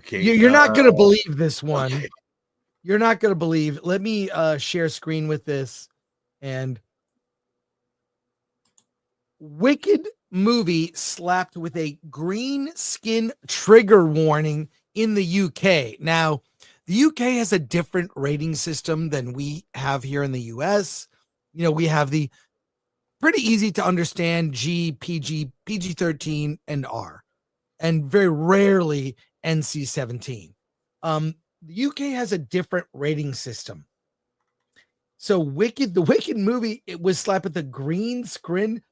Okay. You're not going to believe this one. Okay. You're not going to believe. Let me share screen with this. And Wicked movie slapped with a green skin trigger warning in the UK. Now, the UK has a different rating system than we have here in the US. You know, we have the pretty easy to understand G, PG, PG-13, and R, and very rarely NC-17. The UK has a different rating system. So the Wicked movie, it was slapped with a green skin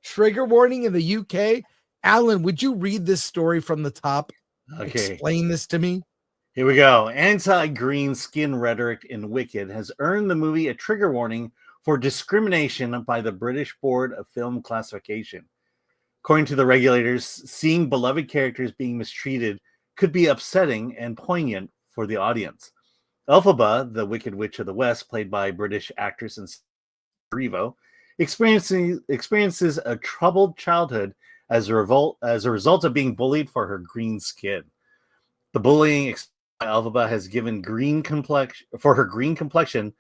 trigger warning in the UK. Alan, would you read this story from the top? Okay. Explain this to me. Here we go. Anti-green skin rhetoric in Wicked has earned the movie a trigger warning for discrimination by the British Board of Film Classification. According to the regulators, seeing beloved characters being mistreated could be upsetting and poignant for the audience. Elphaba, the Wicked Witch of the West, played by British actress and Revo, experiences a troubled childhood as a result of being bullied for her green skin. The bullying Elphaba has given her green complexion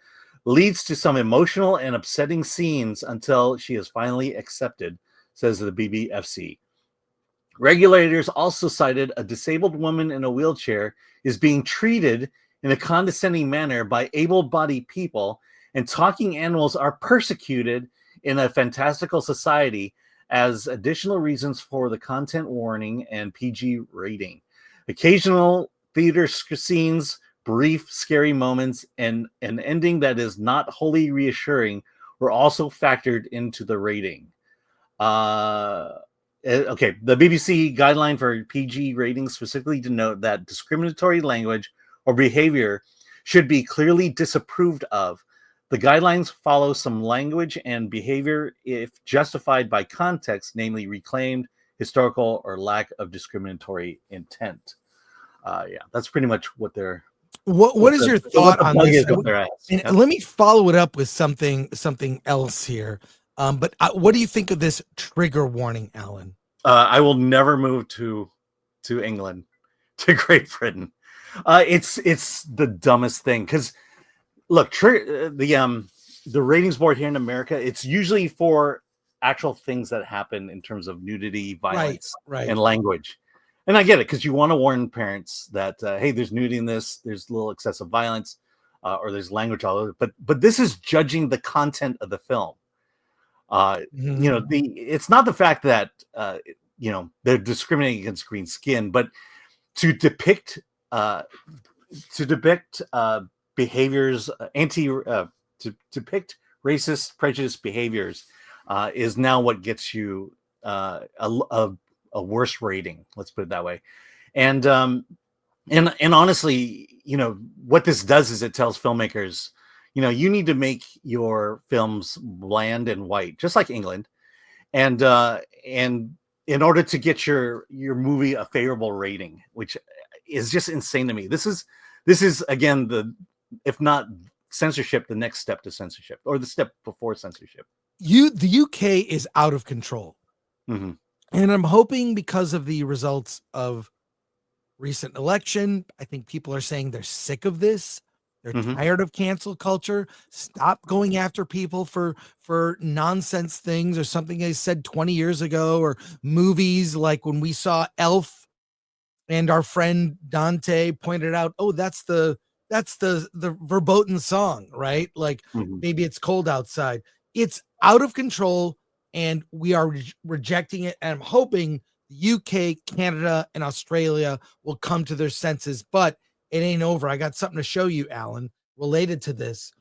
leads to some emotional and upsetting scenes until she is finally accepted, says the BBFC. Regulators also cited a disabled woman in a wheelchair is being treated in a condescending manner by able-bodied people, and talking animals are persecuted in a fantastical society as additional reasons for the content warning and PG rating. Occasional theater scenes, brief, scary moments, and an ending that is not wholly reassuring were also factored into the rating. Okay, the BBC guideline for PG ratings specifically denote that discriminatory language or behavior should be clearly disapproved of. The guidelines follow some language and behavior if justified by context, namely reclaimed, historical, or lack of discriminatory intent. Yeah, that's pretty much what they're. What is your thought on this? And Yep. let me follow it up with something else here. But what do you think of this trigger warning, Alan? I will never move to England, to Great Britain. It's the dumbest thing because look, the ratings board here in America, it's usually for actual things that happen in terms of nudity, violence, right. and language. And I get it because you want to warn parents that hey, there's nudity in this, there's a little excessive violence, or there's language all over. But this is judging the content of the film. You know, it's not the fact that you know, they're discriminating against green skin, but to depict behaviors to depict racist, prejudiced behaviors is now what gets you a worse rating. Let's put it that way. And honestly, you know, what this does is it tells filmmakers, you know, you need to make your films bland and white, just like England, and in order to get your movie a favorable rating, which is just insane to me. This is again if not censorship, the next step to censorship, or the step before censorship. The UK is out of control, mm-hmm. And I'm hoping because of the results of recent election, I think people are saying they're sick of this. They're tired of cancel culture. Stop going after people for nonsense things or something they said 20 years ago, or movies like when we saw Elf and our friend Dante pointed out, oh, that's the verboten song, right? Like maybe it's cold outside. It's out of control and we are rejecting it. And I'm hoping the UK, Canada, and Australia will come to their senses, but it ain't over. I got something to show you, Alan, related to this.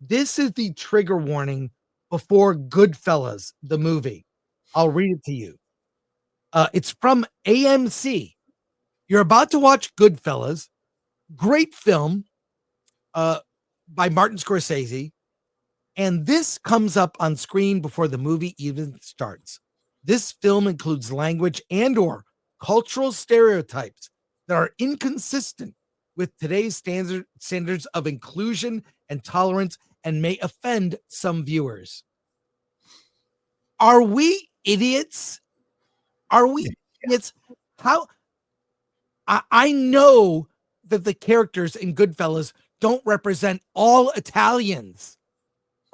This is the trigger warning before Goodfellas, the movie. I'll read it to you. It's from AMC. You're about to watch Goodfellas, great film by Martin Scorsese, and this comes up on screen before the movie even starts. This film includes language and or cultural stereotypes that are inconsistent with today's standards of inclusion and tolerance and may offend some viewers. Are we idiots? Are we idiots? I know that the characters in Goodfellas don't represent all Italians.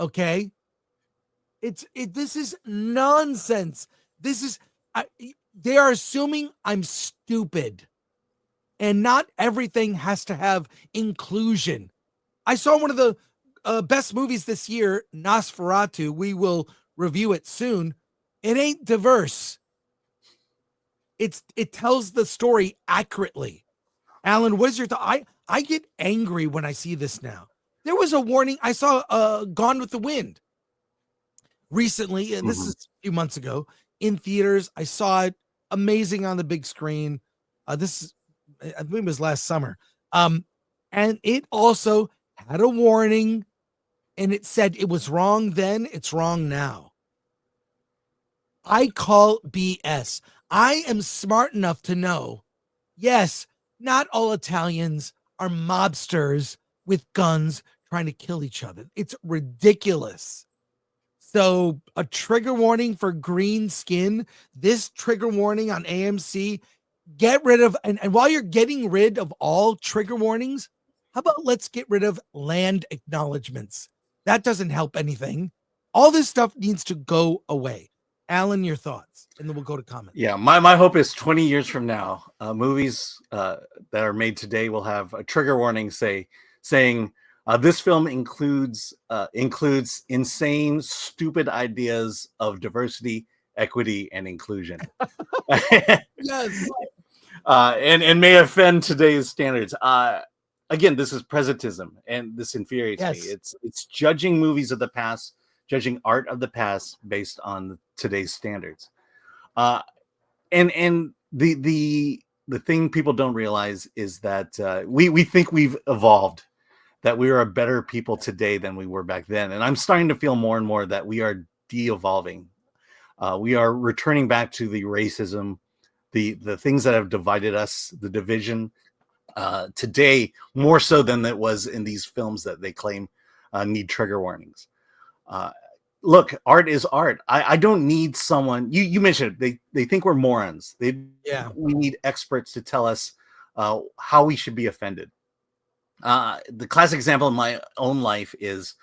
Okay. This is nonsense. This is, they are assuming I'm stupid, and not everything has to have inclusion. I saw one of the best movies this year, Nosferatu. We will review it soon. It ain't diverse. It tells the story accurately. Alan, what is your thought? I get angry when I see this now. There was a warning. I saw Gone with the Wind recently, and this is a few months ago in theaters. I saw it, amazing on the big screen. I think it was last summer. And it also had a warning, and it said it was wrong then, it's wrong now. I call BS. I am smart enough to know, yes, not all Italians are mobsters with guns trying to kill each other. It's ridiculous. So a trigger warning for green skin, this trigger warning on AMC, get rid of, and while you're getting rid of all trigger warnings, how about let's get rid of land acknowledgements? That doesn't help anything. All this stuff needs to go away. Alan, your thoughts, and then we'll go to comments. Yeah, my hope is 20 years from now, movies that are made today will have a trigger warning saying this film includes insane, stupid ideas of diversity, equity, and inclusion. Yes. And may offend today's standards. Again, this is presentism, and this infuriates me. It's judging movies of the past, judging art of the past based on today's standards. And the thing people don't realize is that we think we've evolved, that we are a better people today than we were back then. And I'm starting to feel more and more that we are de-evolving. We are returning back to the racism, the things that have divided us, the division today, more so than it was in these films that they claim need trigger warnings. Look, art is art. I don't need someone. You mentioned it, they think we're morons. We need experts to tell us how we should be offended. The classic example in my own life is,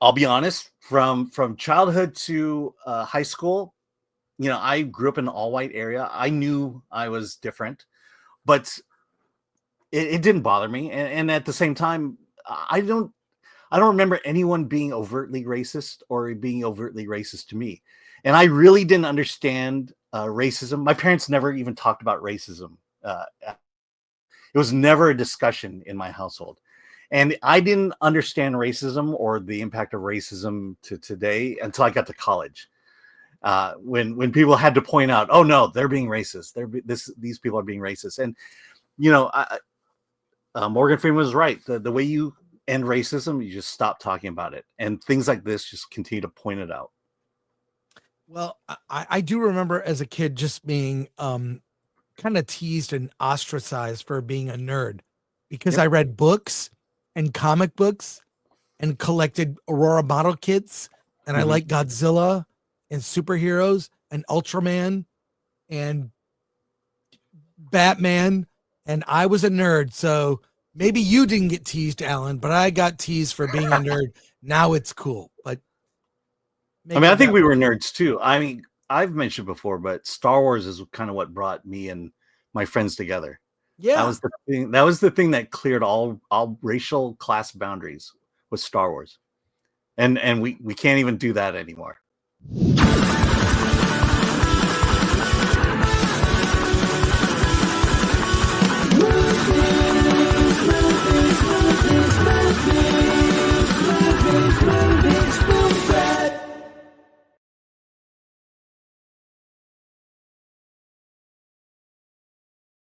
I'll be honest, from childhood to high school, I grew up in an all-white area. I knew I was different, but it didn't bother me. And at the same time, I don't remember anyone being overtly racist or being overtly racist to me. And I really didn't understand racism. My parents never even talked about racism. It was never a discussion in my household. And I didn't understand racism or the impact of racism to today until I got to college. When people had to point out, oh no, they're being racist. These people are being racist. And, Morgan Freeman was right. The way you end racism, you just stop talking about it. And things like this just continue to point it out. Well, I do remember as a kid just being kind of teased and ostracized for being a nerd because I read books and comic books and collected Aurora model kits, and I like Godzilla and superheroes and Ultraman and Batman, and I was a nerd. So maybe you didn't get teased, Alan, but I got teased for being a nerd. Now it's cool. But I think we were nerds too. I mean, I've mentioned before, but Star Wars is kind of what brought me and my friends together. Yeah, that was the thing that cleared all racial class boundaries, was Star Wars, and we can't even do that anymore.